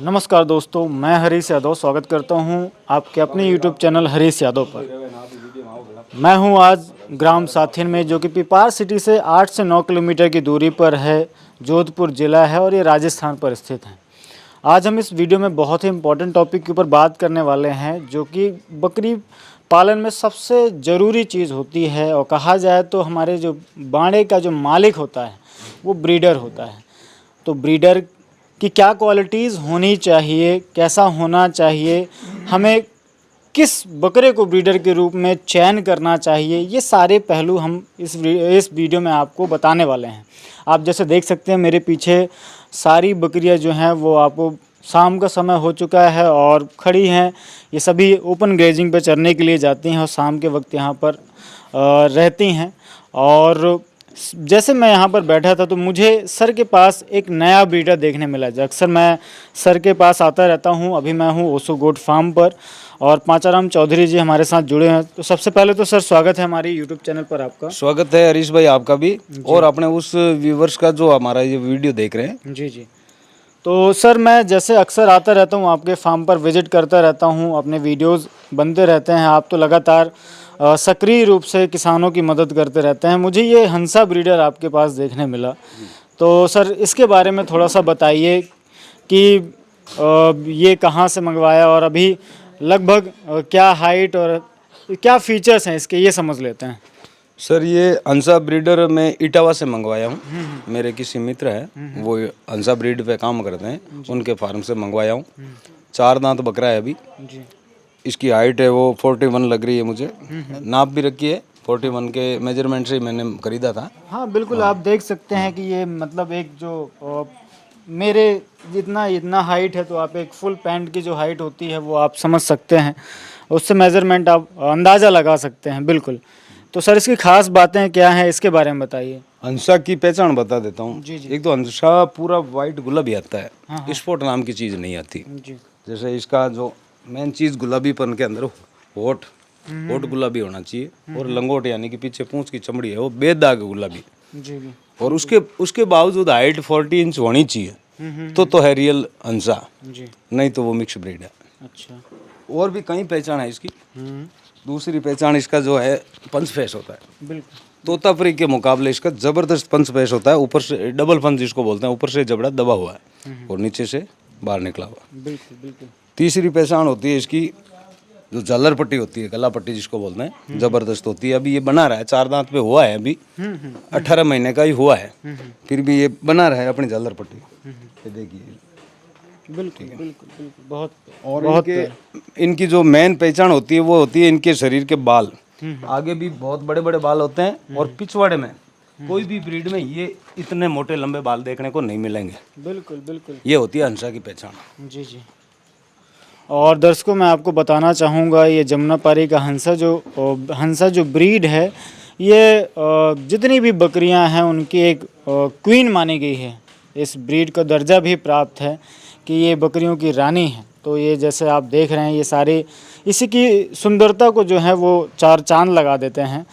नमस्कार दोस्तों, मैं हरीश यादव स्वागत करता हूं आपके अपने यूट्यूब चैनल हरीश यादव पर। मैं हूं आज ग्राम साथिन में, जो कि पिपार सिटी से 8 से 9 किलोमीटर की दूरी पर है। जोधपुर ज़िला है और ये राजस्थान पर स्थित है। आज हम इस वीडियो में बहुत ही इम्पोर्टेंट टॉपिक के ऊपर बात करने वाले हैं, जो कि बकरी पालन में सबसे ज़रूरी चीज़ होती है। और कहा जाए तो हमारे जो बाड़े का जो मालिक होता है वो ब्रीडर होता है। तो ब्रीडर कि क्या क्वालिटीज़ होनी चाहिए, कैसा होना चाहिए, हमें किस बकरे को ब्रीडर के रूप में चयन करना चाहिए, ये सारे पहलू हम इस वीडियो में आपको बताने वाले हैं। आप जैसे देख सकते हैं मेरे पीछे सारी बकरियां जो हैं वो आपको शाम का समय हो चुका है और खड़ी हैं। ये सभी ओपन ग्रेजिंग पे चरने के लिए जाती हैं और शाम के वक्त यहाँ पर रहती हैं। और जैसे मैं यहाँ पर बैठा था तो मुझे सर के पास एक नया ब्रीडर देखने मिला। अक्सर मैं सर के पास आता रहता हूँ। अभी मैं हूँ ओसो गोट फार्म पर और पांचाराम चौधरी जी हमारे साथ जुड़े हैं। तो सबसे पहले तो सर स्वागत है हमारी यूट्यूब चैनल पर आपका। स्वागत है हरीश भाई, आपका भी और अपने उस व्यूवर्स का जो हमारा ये वीडियो देख रहे हैं। जी जी। तो सर मैं जैसे अक्सर आता रहता हूँ आपके फार्म पर, विजिट करता रहता हूँ, अपने वीडियोज़ बनते रहते हैं। आप तो लगातार सक्रिय रूप से किसानों की मदद करते रहते हैं। मुझे ये हंसा ब्रीडर आपके पास देखने मिला, तो सर इसके बारे में थोड़ा सा बताइए कि ये कहाँ से मंगवाया और अभी लगभग क्या हाइट और क्या फीचर्स हैं इसके, ये समझ लेते हैं। सर ये हंसा ब्रीडर मैं इटावा से मंगवाया हूँ। मेरे किसी मित्र हैं, वो हंसा ब्रीड पे काम करते हैं, उनके फार्म से मंगवाया हूँ। 4 दांत बकरा है अभी जी। इसकी हाइट है वो 41 लग रही है मुझे। नाप भी रखी है 41 के मेजरमेंट से मैंने खरीदा था। हाँ बिल्कुल, आप देख सकते हैं कि ये मतलब एक जो मेरे जितना हाइट है, तो आप एक फुल पैंट की जो हाइट होती है वो आप समझ सकते हैं, उससे मेज़रमेंट आप अंदाज़ा लगा सकते हैं। बिल्कुल। तो सर इसकी खास बातें क्या हैं, इसके बारे में बताइए। हंसा की पहचान बता देता हूँ। एक तो हंसा पूरा वाइट गुलाबी आता है। हाँ। स्पॉट नाम की चीज़ नहीं आती जी। जैसे इसका जो मेन चीज़ गुलाबीपन के अंदर होठ गुलाबी होना चाहिए और लंगोट यानी कि पीछे पूंछ की चमड़ी है वो बेदाग गुलाबी जी। और उसके बावजूद हाइट 40 इंच होनी चाहिए तो है रियल हंसा जी। नहीं तो वो मिक्स ब्रीड है। अच्छा। और भी कई पहचान है इसकी। दूसरी पहचान इसका जो है पंच फेस होता है। बिल्कुल। तोतापरी के मुकाबले इसका जबरदस्त पंच फेस होता है। ऊपर से डबल पंच जिसको बोलते हैं, ऊपर से जबड़ा दबा हुआ है और नीचे से बाहर निकला हुआ। बिल्कुल बिल्कुल। तीसरी पहचान होती है इसकी जो झालर पट्टी होती है, गला पट्टी जिसको बोलते हैं, जबरदस्त होती है। अभी ये बना रहा है, 4 दांत पे हुआ है, अभी 18 महीने का ही हुआ है, फिर भी ये बना रहा है अपनी झालर पट्टी। ये देखिए। बिल्कुल बिल्कुल बहुत। और इनकी जो मेन पहचान होती है वो होती है इनके शरीर के बाल। आगे भी बहुत बड़े बड़े बाल होते हैं और पिछवाड़े में कोई भी ब्रीड में ये इतने मोटे लंबे बाल देखने को नहीं मिलेंगे। बिल्कुल बिल्कुल। ये होती है हंसा की पहचान। जी जी। और दर्शकों मैं आपको बताना चाहूँगा, ये जमुनापारी का हंसा जो ब्रीड है, ये जितनी भी बकरियां हैं उनकी एक क्वीन मानी गई है। इस ब्रीड का दर्जा भी प्राप्त है कि ये बकरियों की रानी है। तो ये जैसे आप देख रहे हैं, ये सारे इसी की सुंदरता को जो है वो 4 चांद लगा देते हैं।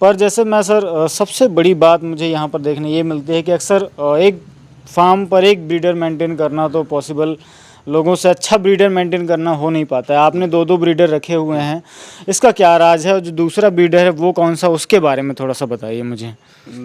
पर जैसे मैं सर सबसे बड़ी बात मुझे यहाँ पर देखने ये मिलती है कि अक्सर एक फार्म पर एक ब्रीडर मेंटेन करना तो पॉसिबल, लोगों से अच्छा ब्रीडर मेंटेन करना हो नहीं पाता है। आपने 2 ब्रीडर रखे हुए हैं, इसका क्या राज है? और जो दूसरा ब्रीडर है वो कौन सा, उसके बारे में थोड़ा सा बताइए मुझे।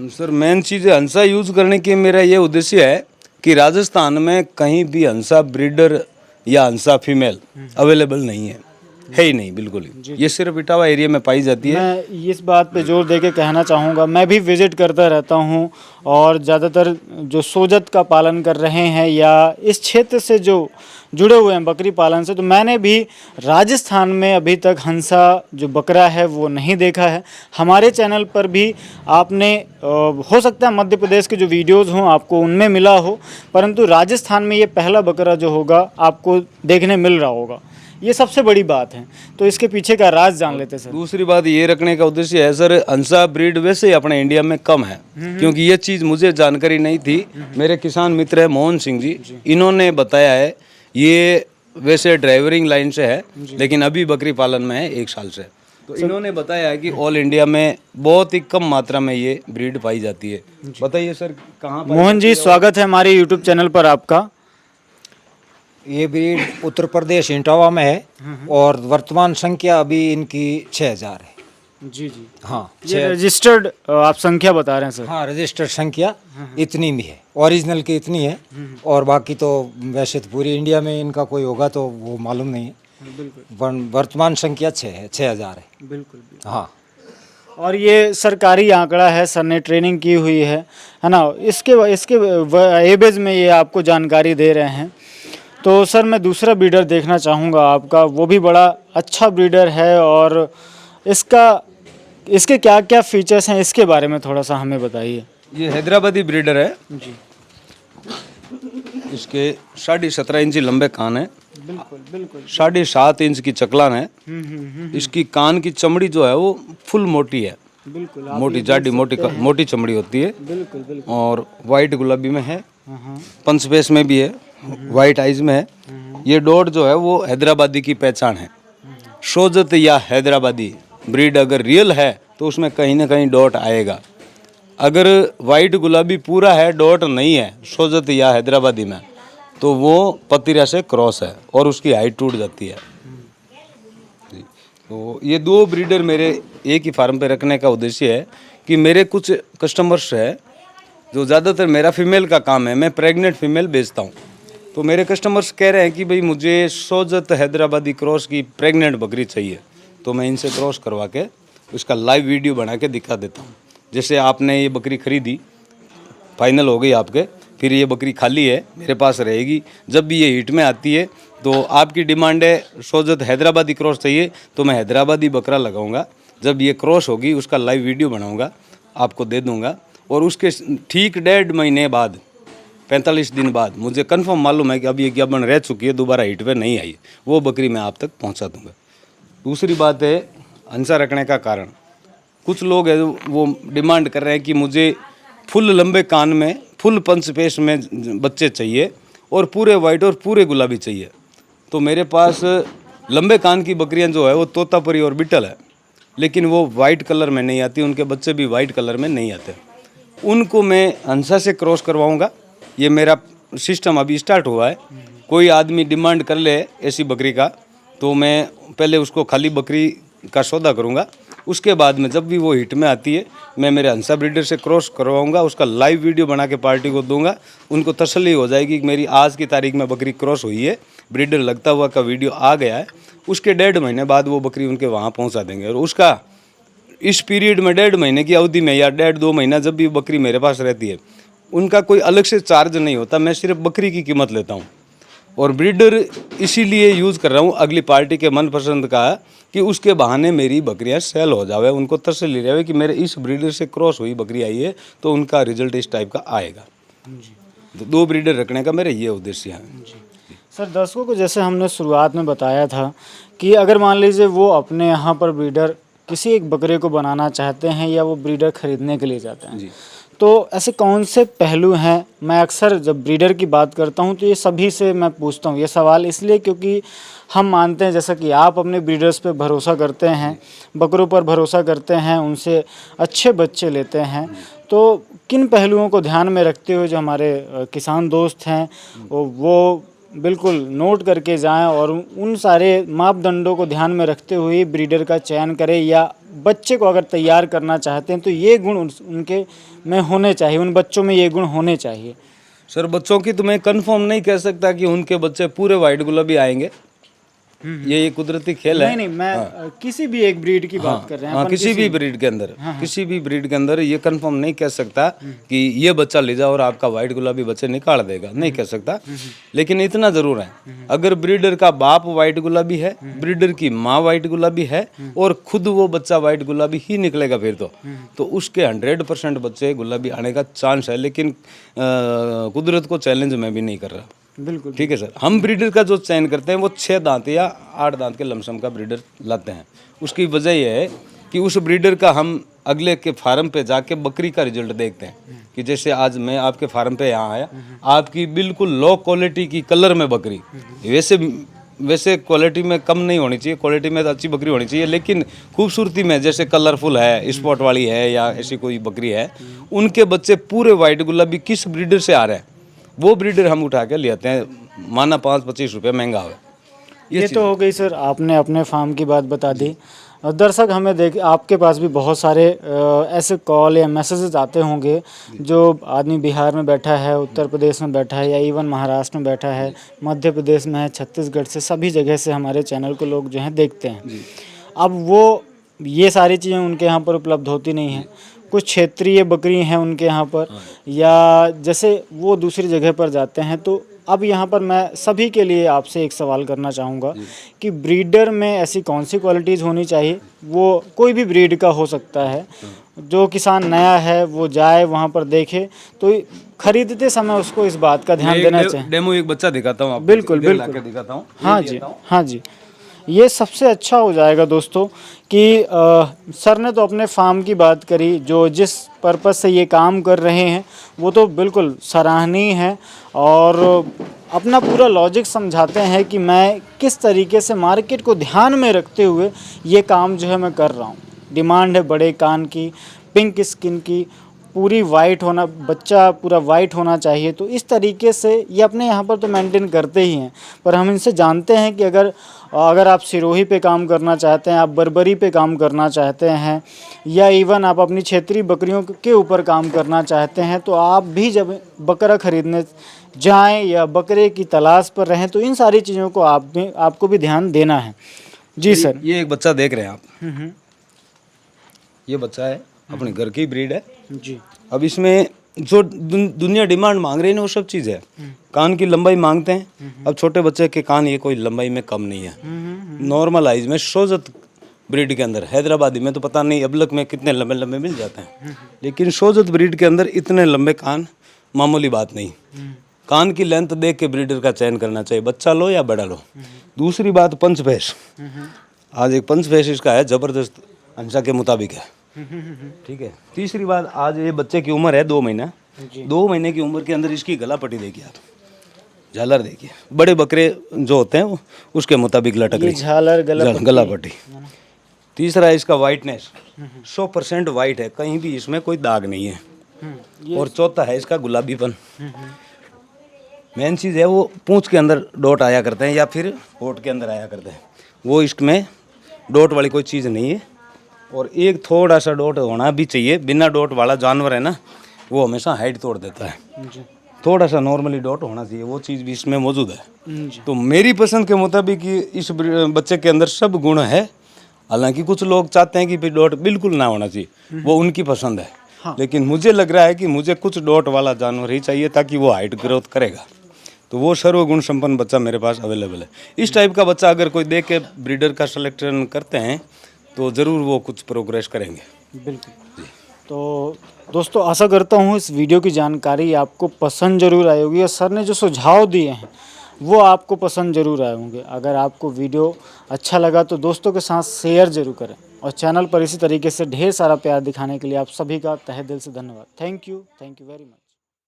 सर मेन चीज़ है हंसा यूज़ करने की मेरा ये उद्देश्य है कि राजस्थान में कहीं भी हंसा ब्रीडर या हंसा फीमेल अवेलेबल नहीं है ही नहीं, बिल्कुल ही। ये सिर्फ इटावा एरिया में पाई जाती है। मैं इस बात पे जोर दे के कहना चाहूँगा, मैं भी विजिट करता रहता हूँ और ज़्यादातर जो सोजत का पालन कर रहे हैं या इस क्षेत्र से जो जुड़े हुए हैं बकरी पालन से, तो मैंने भी राजस्थान में अभी तक हंसा जो बकरा है वो नहीं देखा है। हमारे चैनल पर भी आपने हो सकता है मध्य प्रदेश के जो वीडियोज़ हों आपको उनमें मिला हो, परंतु राजस्थान में ये पहला बकरा जो होगा आपको देखने मिल रहा होगा। ये सबसे बड़ी बात है। तो इसके पीछे का राज जान लेते सर। दूसरी बात ये रखने का उद्देश्य है सर, हंसा ब्रीड वैसे ही अपने इंडिया में कम है, क्योंकि ये चीज़ मुझे जानकारी नहीं थी। मेरे किसान मित्र है मोहन सिंह जी, इन्होंने बताया है। ये वैसे ड्राइवरिंग लाइन से है लेकिन अभी बकरी पालन में है 1 साल से। तो इन्होंने बताया है कि ऑल इंडिया में बहुत ही कम मात्रा में ये ब्रीड पाई जाती है। बताइए सर कहाँ? मोहन जी स्वागत है हमारे यूट्यूब चैनल पर आपका। ये ब्रीड उत्तर प्रदेश इटावा में है और वर्तमान संख्या अभी इनकी 6000 है। जी जी। हाँ ये रजिस्टर्ड आप संख्या बता रहे हैं सर? हाँ रजिस्टर्ड संख्या इतनी भी है, ओरिजिनल की इतनी है, और बाकी तो वैसे तो पूरी इंडिया में इनका कोई होगा तो वो मालूम नहीं है। बिल्कुल वर्तमान संख्या 6000 है। बिल्कुल। हाँ और ये सरकारी आंकड़ा है, सर ने ट्रेनिंग की हुई है ना? इसके एबेज में ये आपको जानकारी दे रहे हैं। तो सर मैं दूसरा ब्रीडर देखना चाहूँगा आपका, वो भी बड़ा अच्छा ब्रीडर है, और इसके क्या क्या फीचर्स हैं इसके बारे में थोड़ा सा हमें बताइए। ये हैदराबादी ब्रीडर है जी इसके 17.5 इंच लंबे कान है, बिल्कुल बिल्कुल। 7.5 इंच की चकलान है। इसकी कान की चमड़ी जो है वो फुल मोटी है, बिल्कुल मोटी जाडी मोटी चमड़ी होती है। बिल्कुल बिल्कुल। और वाइट गुलाबी में है, पंच बेस में भी है, वाइट आइज में है। ये डॉट जो है वो हैदराबादी की पहचान है। शोजत या हैदराबादी ब्रीड अगर रियल है तो उसमें कहीं ना कहीं डॉट आएगा। अगर वाइट गुलाबी पूरा है, डॉट नहीं है शोजत या हैदराबादी में, तो वो पतिरा से क्रॉस है और उसकी हाइट टूट जाती है। जी। तो ये दो ब्रीडर मेरे एक ही फार्म पे रखने का उद्देश्य है कि मेरे कुछ कस्टमर्स है जो ज़्यादातर मेरा फीमेल का काम है, मैं प्रेग्नेंट फीमेल बेचता हूँ। तो मेरे कस्टमर्स कह रहे हैं कि भाई मुझे शोजत हैदराबादी क्रॉस की प्रेग्नेंट बकरी चाहिए, तो मैं इनसे क्रॉस करवा के उसका लाइव वीडियो बना के दिखा देता हूँ। जैसे आपने ये बकरी खरीदी, फाइनल हो गई आपके, फिर ये बकरी खाली है, मेरे पास रहेगी। जब भी ये हीट में आती है तो आपकी डिमांड है शोजत हैदराबादी क्रॉस चाहिए, तो मैं हैदराबादी बकरा लगाऊंगा। जब ये क्रॉस होगी उसका लाइव वीडियो बनाऊंगा, आपको दे दूंगा। और उसके ठीक 1.5 महीने बाद, 45 दिन बाद मुझे कंफर्म मालूम है कि अब ये ज्ञापन रह चुकी है, दोबारा हीट पे नहीं आई, वो बकरी मैं आप तक पहुंचा दूंगा। दूसरी बात है हंसा रखने का कारण। कुछ लोग है वो डिमांड कर रहे हैं कि मुझे फुल लंबे कान में, फुल पंच पेश में बच्चे चाहिए और पूरे वाइट और पूरे गुलाबी चाहिए। तो मेरे पास लंबे कान की बकरियां जो है वो तोतापरी और बिटल है, लेकिन वो वाइट कलर में नहीं आती, उनके बच्चे भी वाइट कलर में नहीं आते। उनको मैं हंसा से क्रॉस करवाऊंगा। ये मेरा सिस्टम अभी स्टार्ट हुआ है। कोई आदमी डिमांड कर ले ऐसी बकरी का, तो मैं पहले उसको खाली बकरी का सौदा करूंगा। उसके बाद में जब भी वो हिट में आती है, मैं मेरे हंसा ब्रीडर से क्रॉस करवाऊंगा, उसका लाइव वीडियो बना के पार्टी को दूंगा। उनको तसल्ली हो जाएगी कि मेरी आज की तारीख में बकरी क्रॉस हुई है, ब्रीडर लगता हुआ का वीडियो आ गया है। उसके 1.5 महीने बाद वो बकरी उनके वहाँ पहुँचा देंगे। और उसका इस पीरियड में 1.5 महीने की अवधि में या 1.5-2 महीना जब भी बकरी मेरे पास रहती है, उनका कोई अलग से चार्ज नहीं होता, मैं सिर्फ बकरी की कीमत लेता हूँ। और ब्रीडर इसीलिए यूज़ कर रहा हूँ अगली पार्टी के मनपसंद का, कि उसके बहाने मेरी बकरियाँ सेल हो जावे, उनको तसल्ली रहे कि मेरे इस ब्रीडर से क्रॉस हुई बकरी आई है, तो उनका रिजल्ट इस टाइप का आएगा। तो 2 ब्रीडर रखने का मेरा ये उद्देश्य है। सर दर्शकों को जैसे हमने शुरुआत में बताया था कि अगर मान लीजिए वो अपने यहाँ पर ब्रीडर किसी एक बकरे को बनाना चाहते हैं या वो ब्रीडर खरीदने के लिए जाते हैं, तो ऐसे कौन से पहलू हैं? मैं अक्सर जब ब्रीडर की बात करता हूं तो ये सभी से मैं पूछता हूं ये सवाल, इसलिए क्योंकि हम मानते हैं जैसा कि आप अपने ब्रीडर्स पे भरोसा करते हैं, बकरों पर भरोसा करते हैं, उनसे अच्छे बच्चे लेते हैं। तो किन पहलुओं को ध्यान में रखते हुए जो हमारे किसान दोस्त हैं वो बिल्कुल नोट करके जाएं और उन सारे मापदंडों को ध्यान में रखते हुए ब्रीडर का चयन करें, या बच्चे को अगर तैयार करना चाहते हैं तो ये गुण उनके में होने चाहिए, उन बच्चों में ये गुण होने चाहिए? सर बच्चों की तो मैं कंफर्म नहीं कह सकता कि उनके बच्चे पूरे वाइट गुलाबी आएंगे, ये कुदरती खेल है। नहीं मैं किसी भी एक ब्रीड की बात कर रहे हैं। किसी भी ब्रीड के अंदर, किसी भी ब्रीड के अंदर ये कंफर्म नहीं कह सकता कि ये बच्चा ले जाओ और आपका वाइट गुलाबी बच्चे निकाल देगा, नहीं कह सकता। लेकिन इतना जरूर है, अगर ब्रीडर का बाप वाइट गुलाबी है, ब्रीडर की माँ वाइट गुलाबी है और खुद वो बच्चा वाइट गुलाबी ही निकलेगा फिर तो उसके 100% बच्चे गुलाबी आने का चांस है। लेकिन कुदरत को चैलेंज मैं भी नहीं कर रहा। बिल्कुल ठीक है सर। हम ब्रीडर का जो चयन करते हैं वो 6 दांत या 8 दांत के लमसम का ब्रीडर लाते हैं। उसकी वजह यह है कि उस ब्रीडर का हम अगले के फार्म पे जाके बकरी का रिजल्ट देखते हैं कि जैसे आज मैं आपके फार्म पे यहाँ आया, आपकी बिल्कुल लो क्वालिटी की कलर में बकरी, वैसे क्वालिटी में कम नहीं होनी चाहिए, क्वालिटी में तो अच्छी बकरी होनी चाहिए, लेकिन खूबसूरती में जैसे कलरफुल है, स्पॉट वाली है या ऐसी कोई बकरी है, उनके बच्चे पूरे वाइट गुलाबी किस ब्रीडर से आ रहे हैं वो ब्रीडर हम उठा के ले आते हैं माना 5-25 रुपये महंगा हो। ये तो हो गई सर, आपने अपने फार्म की बात बता दी। दर्शक हमें देख, आपके पास भी बहुत सारे ऐसे कॉल या मैसेजेस आते होंगे जो आदमी बिहार में बैठा है, उत्तर प्रदेश में बैठा है, या इवन महाराष्ट्र में बैठा है, मध्य प्रदेश में है, छत्तीसगढ़ से, सभी जगह से हमारे चैनल को लोग जो हैं देखते हैं। अब वो ये सारी चीज़ें उनके यहाँ पर उपलब्ध होती नहीं हैं। कुछ क्षेत्रीय बकरी हैं उनके यहाँ पर, या जैसे वो दूसरी जगह पर जाते हैं। तो अब यहाँ पर मैं सभी के लिए आपसे एक सवाल करना चाहूँगा कि ब्रीडर में ऐसी कौन सी क्वालिटीज़ होनी चाहिए, वो कोई भी ब्रीड का हो सकता है, जो किसान नया है वो जाए वहाँ पर देखे, तो खरीदते समय उसको इस बात का ध्यान देना चाहिए। डेमो एक बच्चा दिखाता हूँ आपको, बिल्कुल इधर बिल्कुल, लाके दिखाता हूँ। हाँ जी, हाँ जी, ये सबसे अच्छा हो जाएगा दोस्तों कि सर ने तो अपने फार्म की बात करी, जो जिस पर्पज़ से ये काम कर रहे हैं वो तो बिल्कुल सराहनीय है, और अपना पूरा लॉजिक समझाते हैं कि मैं किस तरीके से मार्केट को ध्यान में रखते हुए ये काम जो है मैं कर रहा हूँ। डिमांड है बड़े कान की, पिंक स्किन की, पूरी वाइट होना, बच्चा पूरा वाइट होना चाहिए। तो इस तरीके से ये अपने यहाँ पर तो मेंटेन करते ही हैं, पर हम इनसे जानते हैं कि अगर आप सिरोही पे काम करना चाहते हैं, आप बर्बरी पे काम करना चाहते हैं, या इवन आप अपनी क्षेत्रीय बकरियों के ऊपर काम करना चाहते हैं, तो आप भी जब बकरा खरीदने जाएं या बकरे की तलाश पर रहें तो इन सारी चीज़ों को आपको भी ध्यान देना है। जी सर, ये एक बच्चा देख रहे हैं आप, ये बच्चा है अपने घर की ब्रीड है जी। अब इसमें जो दुनिया डिमांड मांग रही है ना वो सब चीज़ है। कान की लंबाई मांगते हैं, अब छोटे बच्चे के कान ये कोई लंबाई में कम नहीं है। नॉर्मल आइज में शोजत ब्रीड के अंदर, हैदराबादी में तो पता नहीं अबलक में कितने लंबे लंबे मिल जाते हैं, लेकिन शोजत ब्रीड के अंदर इतने लंबे कान मामूली बात नहीं। कान की लेंथ देख के ब्रीडर का चयन करना चाहिए, बच्चा लो या बड़ा लो। दूसरी बात पंच भैंस, आज एक पंच भैंस इसका है, जबरदस्त अंशा के मुताबिक है, ठीक है। तीसरी बात, आज ये बच्चे की उम्र है 2 महीना, 2 महीने की उम्र के अंदर इसकी गला पट्टी देखिए आप, झालर देखिए। बड़े बकरे जो होते हैं उसके मुताबिक लटक रही झालर गला पट्टी। तीसरा इसका वाइटनेस 100% वाइट है, कहीं भी इसमें कोई दाग नहीं है। और चौथा है इसका गुलाबीपन। मेन चीज़ है वो पूंछ के अंदर डॉट आया करते हैं या फिर होठ के अंदर आया करते हैं, वो इसमें डॉट वाली कोई चीज़ नहीं है। और एक थोड़ा सा डॉट होना भी चाहिए, बिना डॉट वाला जानवर है ना वो हमेशा हाइट तोड़ देता है, थोड़ा सा नॉर्मली डॉट होना चाहिए, वो चीज़ भी इसमें मौजूद है। तो मेरी पसंद के मुताबिक इस बच्चे के अंदर सब गुण है। हालांकि कुछ लोग चाहते हैं कि डॉट बिल्कुल ना होना चाहिए, वो उनकी पसंद है। लेकिन मुझे लग रहा है कि मुझे कुछ डॉट वाला जानवर ही चाहिए ताकि वो हाइट ग्रोथ करेगा, तो वो सर्वगुण संपन्न बच्चा मेरे पास अवेलेबल है। इस टाइप का बच्चा अगर कोई देख के ब्रीडर का सिलेक्शन करते हैं तो ज़रूर वो कुछ प्रोग्रेस करेंगे। बिल्कुल। तो दोस्तों आशा करता हूँ इस वीडियो की जानकारी आपको पसंद ज़रूर आई होगी, और सर ने जो सुझाव दिए हैं वो आपको पसंद ज़रूर आए होंगे। अगर आपको वीडियो अच्छा लगा तो दोस्तों के साथ शेयर ज़रूर करें, और चैनल पर इसी तरीके से ढेर सारा प्यार दिखाने के लिए आप सभी का तहे दिल से धन्यवाद। Thank you very much.